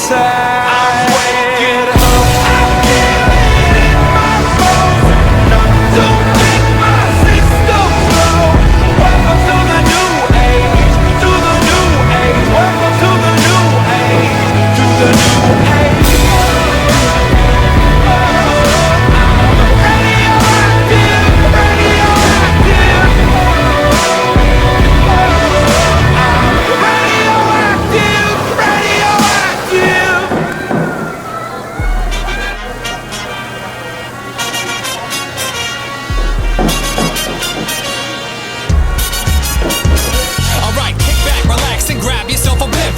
inside. I'm waking up.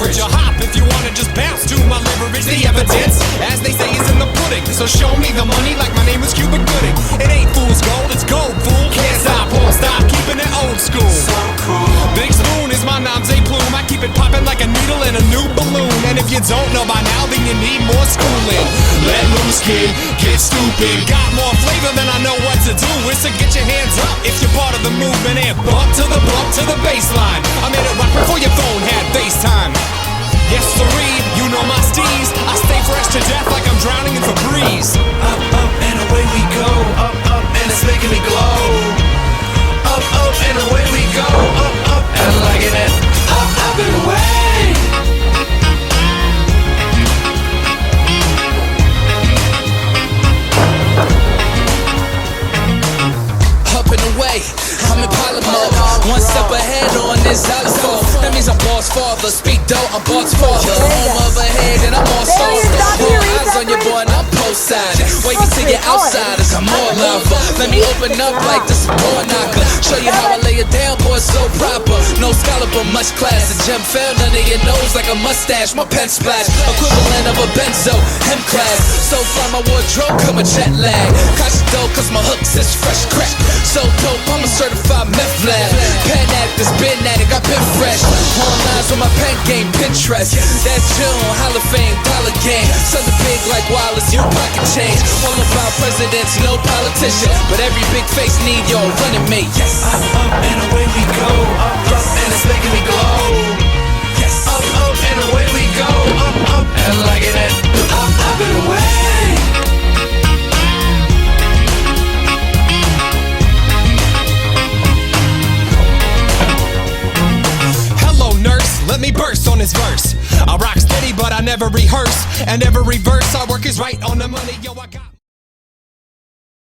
You hop if you wanna just bounce to my leverage. The evidence, as they say, is in the pudding. So show me the money like my name is Cuba Gooding. It ain't fool's gold, it's gold, fool. Can't stop, won't stop, keeping it old school. So cool. Big Spoon is my nom's a plume. I keep it popping like a needle in a new balloon. And if you don't know by now, then you need more schooling. Let loose, kid, get stupid. Got more flavor than I know what to do. It's to get your hands up if you're part of the movement. And bump to the baseline. I made it rock before your phone had FaceTime. Yes, sirree, you know my steez. I stay fresh to death like I'm drowning in Febreze. Up, up, and away we go. Up, up, and it's making me glow. Up, up, and away we go. Up, up, and I'm liking it. Up, up, and away. Up and away, I'm in pilot mode. One step ahead on this alpha. That means I'm boss father. Speak though, I'm boss father. Home of a head and I'm all sober. All eyes on your boy and I'm post-side. Wait till you're outsiders, I'm all lava. Let me open up like this a door knocker. Show you how I lay it down, boy, so proper. No scholar but much class. The gem found under your nose like a mustache. My pen splash, equivalent of a benzo, hem class. So far my wardrobe come a jet lag. Catch the dough cause my hooks is fresh crack. So dope, I'm a certified meth lab. Pen actors, been at it, got been fresh. Online with my pen game, Pinterest. That's June, Hall of Fame, dollar game. Something big like Wallace, you pocket change. All about presidents, no politician. But every big face need your running mate, yes. Up, up, and away we go. Up, up, and it's making me glow. Yes. Up, up, and away we go. Up, up, and I'm liking it. Up, up, and away. Let me burst on this verse. I rock steady, but I never rehearse. And every verse I work is right on the money. Yo, I got